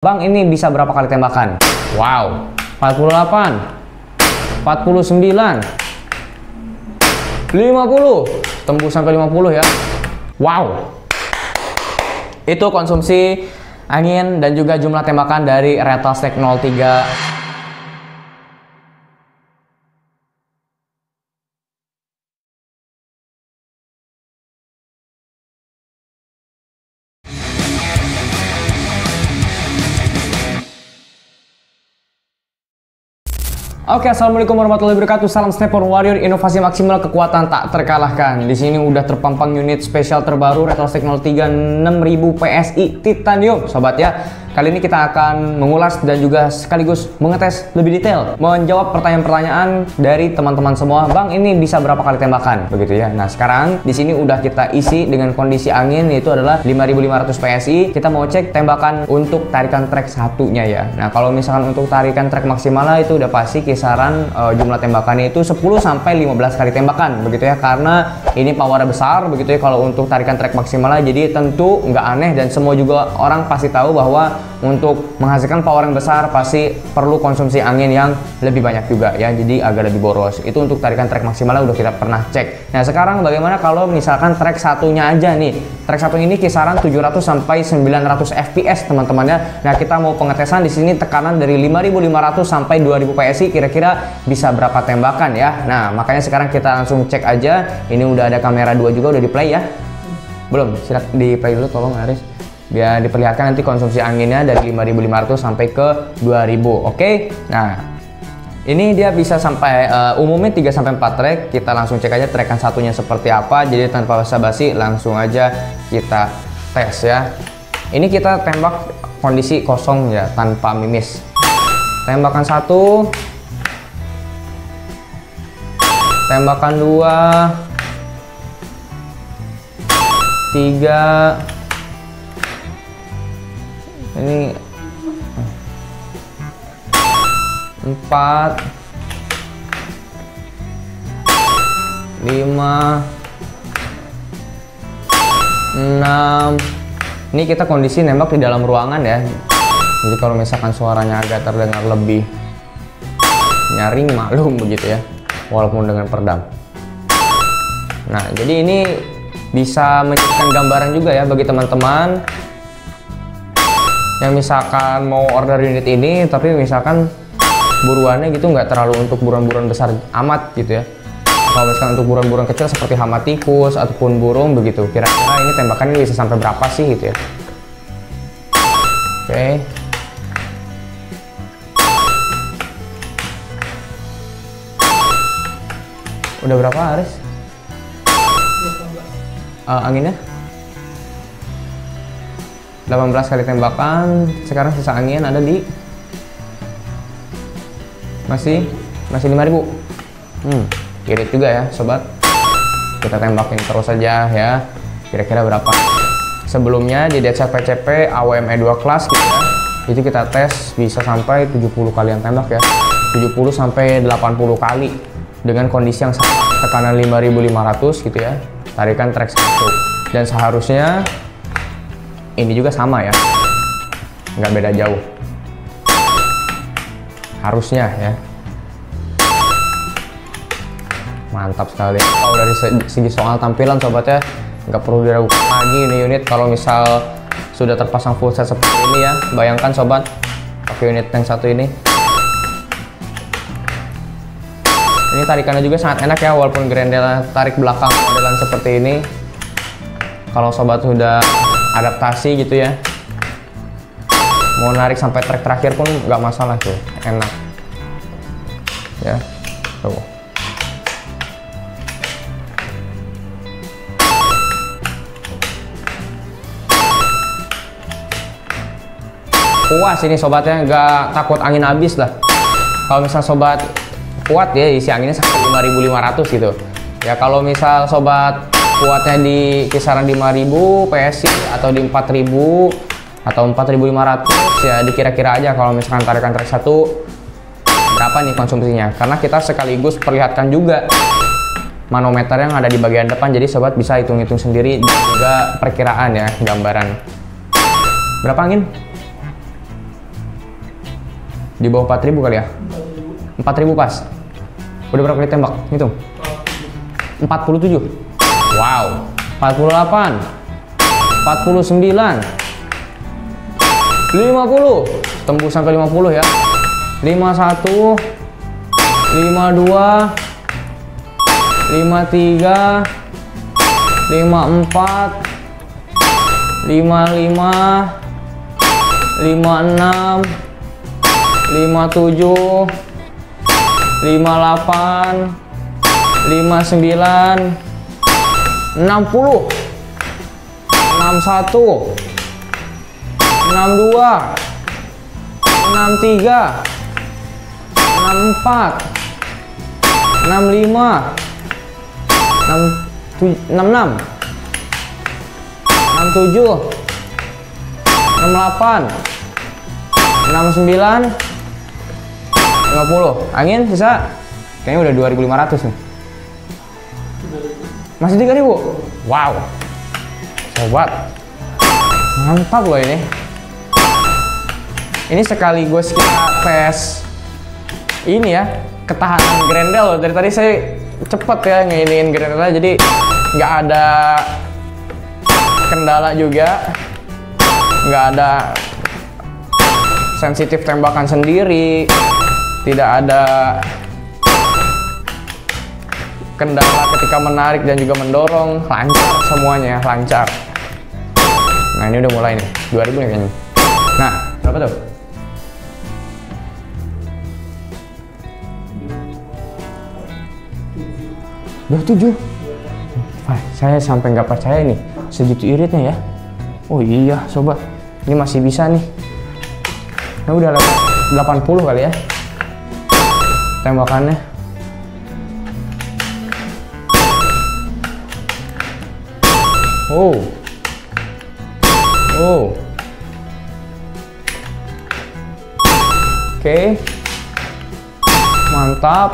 Bang, ini bisa berapa kali tembakan? Wow, 48, 49, 50, tembus sampai 50 ya. Wow, itu konsumsi angin dan juga jumlah tembakan dari Retelstek 03. Oke, assalamualaikum warahmatullahi wabarakatuh. Salam Sniper Warrior, inovasi maksimal, kekuatan tak terkalahkan. Di sini udah terpampang unit spesial terbaru Retelstek 03 6000 PSI Titanium, sobat ya. Kali ini kita akan mengulas dan juga sekaligus mengetes lebih detail, menjawab pertanyaan-pertanyaan dari teman-teman semua. Bang, ini bisa berapa kali tembakan? Begitu ya. Nah, sekarang di sini udah kita isi dengan kondisi angin yaitu adalah 5500 PSI. Kita mau cek tembakan untuk tarikan trek satunya ya. Nah, kalau misalkan untuk tarikan trek maksimalnya itu udah pasti kisaran jumlah tembakannya itu 10 sampai 15 kali tembakan begitu ya, karena ini powernya besar begitu ya kalau untuk tarikan trek maksimalnya. Jadi tentu nggak aneh dan semua juga orang pasti tahu bahwa untuk menghasilkan power yang besar pasti perlu konsumsi angin yang lebih banyak juga ya, jadi agak lebih boros. Itu untuk tarikan trek maksimalnya udah kita pernah cek. Nah, sekarang bagaimana kalau misalkan trek satunya aja nih? Trek satu ini kisaran 700 sampai 900 fps teman-teman ya. Nah, kita mau pengetesan di sini tekanan dari 5500 sampai 2000 PSI, kira-kira bisa berapa tembakan ya. Nah, makanya sekarang kita langsung cek aja. Ini udah ada kamera 2 juga, udah di play ya. Belum? Silakan di play dulu tolong Aris, biar diperlihatkan nanti konsumsi anginnya dari 5500 sampai ke 2000. Oke. Nah, ini dia bisa sampai umumnya 3 sampai 4 trek. Kita langsung cek aja trekan satunya seperti apa. Jadi tanpa basa-basi langsung aja kita tes ya. Ini kita tembak kondisi kosong ya, tanpa mimis. Tembakan 1, tembakan 2, 3, ini 4, 5, 6. Ini kita kondisi nembak di dalam ruangan ya, jadi kalau misalkan suaranya agak terdengar lebih nyaring maklum begitu ya, walaupun dengan peredam. Nah, jadi ini bisa menjadikan gambaran juga ya bagi teman-teman yang misalkan mau order unit ini tapi misalkan buruannya gitu nggak terlalu untuk buruan-buruan besar amat gitu ya. Kalau misalkan untuk buruan-buruan kecil seperti hama tikus ataupun burung begitu, kira-kira ini tembakannya bisa sampai berapa sih gitu ya. Oke. Udah berapa Aris? Anginnya 18 kali tembakan. Sekarang sisa angin ada di masih 5000. Irit juga ya sobat, kita tembakin terus saja ya, kira-kira berapa. Sebelumnya di Deadshot PCP AWME 2 kelas gitu ya, itu kita tes bisa sampai 70 kalian tembak ya, 70 sampai 80 kali dengan kondisi yang sama, tekanan 5500 gitu ya, tarikan trek 1. Dan seharusnya ini juga sama ya, nggak beda jauh harusnya ya. Mantap sekali. Kalau dari segi soal tampilan sobat ya, nggak perlu diragukan lagi ini unit kalau misal sudah terpasang full set seperti ini ya. Bayangkan sobat pakai unit yang satu ini. Ini tarikannya juga sangat enak ya, walaupun grendel tarik belakang modelan seperti ini. Kalau sobat sudah adaptasi gitu ya, mau narik sampai trek terakhir pun nggak masalah tuh, enak ya. Tuh, puas ini sobatnya, nggak takut angin habis lah. Kalau misal sobat kuat ya, isi anginnya sampai 5500 gitu ya. Kalau misal sobat kuatnya di kisaran 5000 PSI atau di 4000 atau 4500 ya, dikira-kira aja kalau misalkan tarikan trek 1 berapa nih konsumsinya, karena kita sekaligus perlihatkan juga manometer yang ada di bagian depan, jadi sobat bisa hitung-hitung sendiri juga perkiraan ya, gambaran berapa angin. Di bawah 4.000 kali ya? 4.000 pas. Udah berapa kali tembak? Hitung. 47. Wow. 48. 49. 50. Tembus sampai 50 ya. 51. 52. 53. 54. 55. 56. 57. 58. 59. 60. 61. 62. 63. 64. 65. 66. 67. 68. 69. 50. Angin sisa kayaknya udah 2.500 nih. Masih 3.000. Wow. Sobat. Mantap loh ini. Ini sekaligus kita tes ini ya, ketahanan grendel loh. Dari tadi saya cepet ya ngeiniin grendelnya, jadi nggak ada kendala juga, nggak ada sensitif tembakan sendiri, tidak ada kendala ketika menarik dan juga mendorong, lancar semuanya, lancar. Nah ini udah mulai nih, 2000 nih kayaknya. Nah berapa tuh? Udah 7. Wah, saya sampai nggak percaya nih, segitu iritnya ya. Oh iya sobat, ini masih bisa nih. Nah udah 80 kali ya tembakannya. Oh. Oh. Oke. Mantap.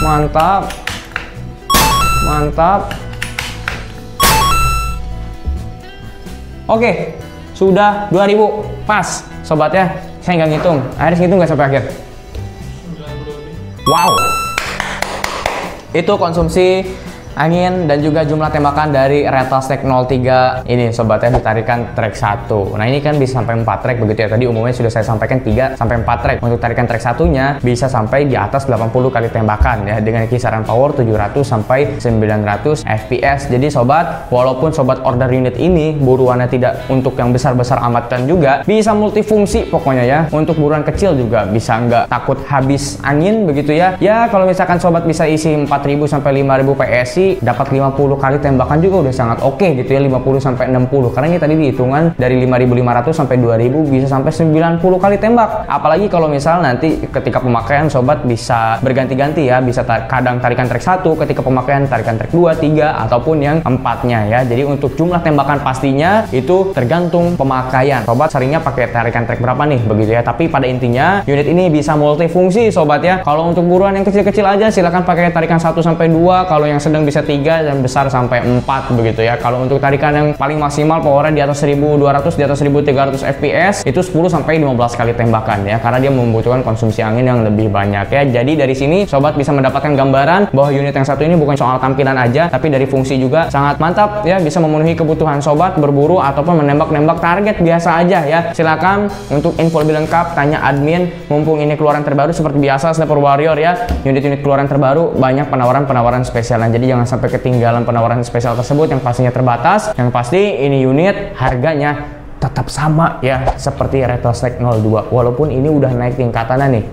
Mantap. Mantap. Oke. Sudah 2000 pas sobat ya. Saya nggak ngitung. Aris ngitung nggak sampai akhir? Wow. Itu konsumsi angin dan juga jumlah tembakan dari Retostek 03 ini sobat ya, ditarikan track 1. Nah ini kan bisa sampai 4 track begitu ya. Tadi umumnya sudah saya sampaikan 3 sampai 4 track. Untuk tarikan track satunya bisa sampai di atas 80 kali tembakan ya, dengan kisaran power 700 sampai 900 fps. Jadi sobat, walaupun sobat order unit ini buruannya tidak untuk yang besar-besar amat, dan juga bisa multifungsi pokoknya ya. Untuk buruan kecil juga bisa, nggak takut habis angin begitu ya. Ya kalau misalkan sobat bisa isi 4000 sampai 5000 PSI, dapat 50 kali tembakan juga udah sangat oke gitu ya, 50 sampai 60. Karena ini tadi dihitungan dari 5.500 sampai 2.000 bisa sampai 90 kali tembak. Apalagi kalau misal nanti ketika pemakaian sobat bisa berganti-ganti ya, bisa kadang tarikan track 1, ketika pemakaian tarikan track 2, 3 ataupun yang 4-nya ya. Jadi untuk jumlah tembakan pastinya itu tergantung pemakaian. Sobat seringnya pakai tarikan track berapa nih begitu ya. Tapi pada intinya unit ini bisa multifungsi sobat ya. Kalau untuk buruan yang kecil-kecil aja silahkan pakai tarikan 1 sampai 2, kalau yang sedang bisa 3 dan besar sampai 4 begitu ya. Kalau untuk tarikan yang paling maksimal powernya di atas 1200, di atas 1300 fps itu 10 sampai 15 kali tembakan ya, karena dia membutuhkan konsumsi angin yang lebih banyak ya. Jadi dari sini sobat bisa mendapatkan gambaran bahwa unit yang satu ini bukan soal tampilan aja, tapi dari fungsi juga sangat mantap ya, bisa memenuhi kebutuhan sobat berburu ataupun menembak-nembak target biasa aja ya. Silakan untuk info lebih lengkap tanya admin, mumpung ini keluaran terbaru seperti biasa Sniper Warrior ya. Unit-unit keluaran terbaru banyak penawaran-penawaran spesialan, jadi jangan sampai ketinggalan penawaran spesial tersebut yang pastinya terbatas. Yang pasti ini unit harganya tetap sama ya seperti Retostek 02, walaupun ini udah naik tingkatannya nih.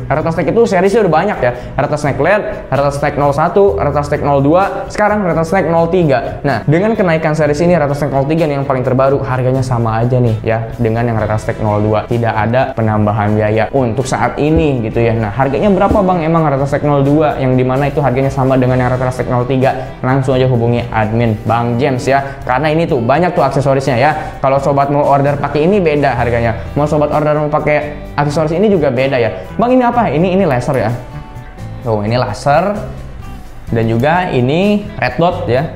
Retostek itu seriesnya udah banyak ya, Retostek LED, Retostek 01, Retostek 02, sekarang Retostek 03. Nah dengan kenaikan series ini Retostek 03 nih yang paling terbaru, harganya sama aja nih ya dengan yang Retostek 02, tidak ada penambahan biaya untuk saat ini gitu ya. Nah harganya berapa bang emang Retostek 02 yang dimana itu harganya sama dengan yang Retostek 03? Langsung aja hubungi admin Bang James ya, karena ini tuh banyak tuh aksesorisnya ya. Kalau sobat mau order pakai ini beda harganya, mau sobat order mau pakai aksesoris ini juga beda ya. Bang ini apa? Ini laser ya. Tuh ini laser dan juga ini red dot ya.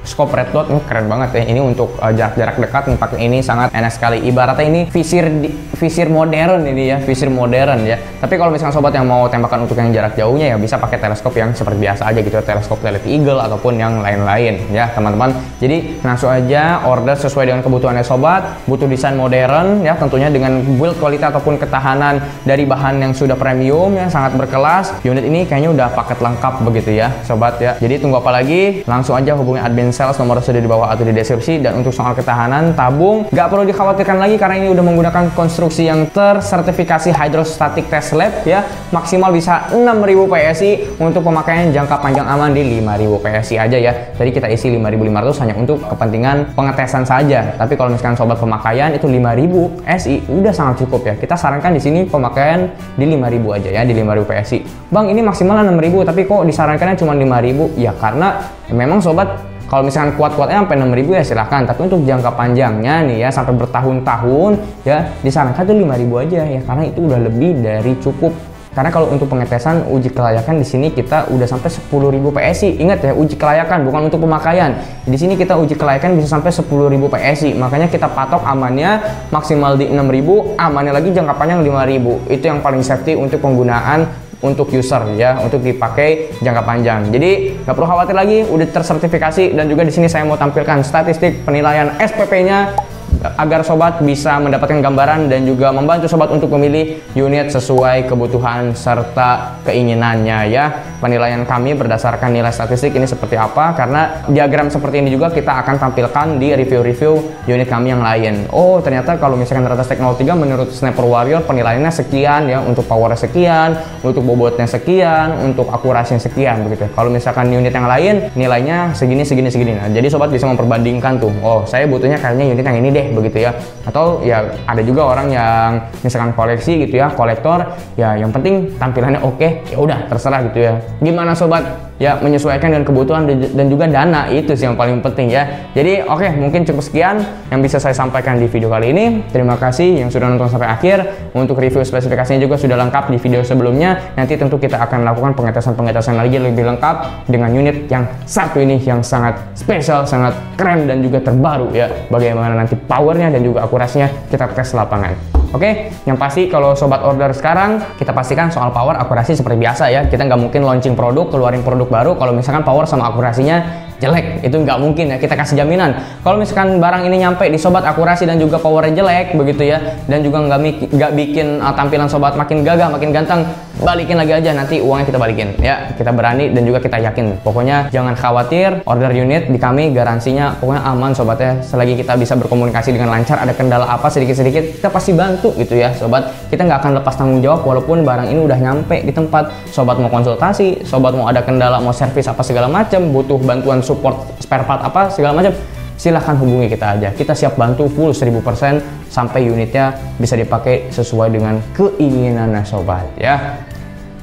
scope red dot, keren banget ya. Ini untuk jarak-jarak dekat nih, pakai ini sangat enak sekali. Ibaratnya ini visir modern ini ya, visir modern ya. Tapi kalau misalkan sobat yang mau tembakan untuk yang jarak jauhnya ya bisa pakai teleskop yang seperti biasa aja gitu, teleskop Teleti Eagle ataupun yang lain-lain ya teman-teman. Jadi langsung aja order sesuai dengan kebutuhannya sobat. Butuh desain modern ya, tentunya dengan build kualitas ataupun ketahanan dari bahan yang sudah premium yang sangat berkelas. Unit ini kayaknya udah paket lengkap begitu ya sobat ya. Jadi tunggu apa lagi, langsung aja hubungi admin sales, nomor sudah di bawah atau di deskripsi. Dan untuk soal ketahanan tabung nggak perlu dikhawatirkan lagi karena ini udah menggunakan konstruksi yang tersertifikasi Hydrostatic Test Lab ya. Maksimal bisa 6000 PSI untuk pemakaian jangka panjang aman di 5000 PSI aja ya. Tadi kita isi 5500 hanya untuk kepentingan pengetesan saja. Tapi kalau misalkan sobat pemakaian itu 5000 PSI udah sangat cukup ya. Kita sarankan di sini pemakaian di 5000 aja ya, di 5000 PSI. Bang, ini maksimal 6000 tapi kok disarankannya cuma 5000? Ya karena memang sobat kalau misalkan kuat-kuatnya sampai 6000 ya silahkan, tapi untuk jangka panjangnya nih ya sampai bertahun-tahun ya disarankan tuh 5000 aja ya, karena itu udah lebih dari cukup. Karena kalau untuk pengetesan uji kelayakan di sini kita udah sampai 10.000 PSI. Ingat ya, uji kelayakan bukan untuk pemakaian. Di sini kita uji kelayakan bisa sampai 10.000 PSI. Makanya kita patok amannya maksimal di 6.000, amannya lagi jangka panjang 5.000. Itu yang paling safety untuk penggunaan untuk user ya, untuk dipakai jangka panjang. Jadi nggak perlu khawatir lagi, udah tersertifikasi. Dan juga di sini saya mau tampilkan statistik penilaian SPP-nya agar sobat bisa mendapatkan gambaran dan juga membantu sobat untuk memilih unit sesuai kebutuhan serta keinginannya ya. Penilaian kami berdasarkan nilai statistik ini seperti apa, karena diagram seperti ini juga kita akan tampilkan di review-review unit kami yang lain. Oh ternyata kalau misalkan Ratas Tech 03 menurut Sniper Warrior penilaiannya sekian ya, untuk powernya sekian, untuk bobotnya sekian, untuk akurasinya sekian begitu. Kalau misalkan unit yang lain nilainya segini. Nah, jadi sobat bisa memperbandingkan tuh, oh saya butuhnya kayaknya unit yang ini deh begitu ya. Atau ya ada juga orang yang misalkan koleksi gitu ya, kolektor ya, yang penting tampilannya oke, ya udah terserah gitu ya. Gimana sobat ya, menyesuaikan dengan kebutuhan dan juga dana, itu sih yang paling penting ya. Jadi oke, mungkin cukup sekian yang bisa saya sampaikan di video kali ini. Terima kasih yang sudah nonton sampai akhir. Untuk review spesifikasinya juga sudah lengkap di video sebelumnya. Nanti tentu kita akan lakukan pengetesan lagi lebih lengkap dengan unit yang satu ini yang sangat spesial, sangat keren dan juga terbaru ya. Bagaimana nanti powernya dan juga akurasinya kita tes lapangan. Oke, yang pasti kalau sobat order sekarang, kita pastikan soal power akurasi seperti biasa ya. Kita nggak mungkin launching produk, keluarin produk baru kalau misalkan power sama akurasinya jelek, itu nggak mungkin ya. Kita kasih jaminan kalau misalkan barang ini nyampe di sobat akurasi dan juga powernya jelek begitu ya, dan juga nggak bikin tampilan sobat makin gagah, makin ganteng, balikin lagi aja, nanti uangnya kita balikin ya. Kita berani dan juga kita yakin. Pokoknya jangan khawatir, order unit di kami garansinya pokoknya aman sobat ya. Selagi kita bisa berkomunikasi dengan lancar, ada kendala apa sedikit-sedikit kita pasti bantu gitu ya sobat. Kita nggak akan lepas tanggung jawab walaupun barang ini udah nyampe di tempat. Sobat mau konsultasi, sobat mau ada kendala, mau servis apa segala macam, butuh bantuan support spare part apa segala macam, silahkan hubungi kita aja. Kita siap bantu full 1000% sampai unitnya bisa dipakai sesuai dengan keinginannya sobat ya.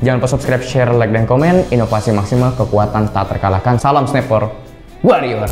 Jangan lupa subscribe, share, like, dan komen. Inovasi maksimal, kekuatan tak terkalahkan. Salam Sniper Warrior.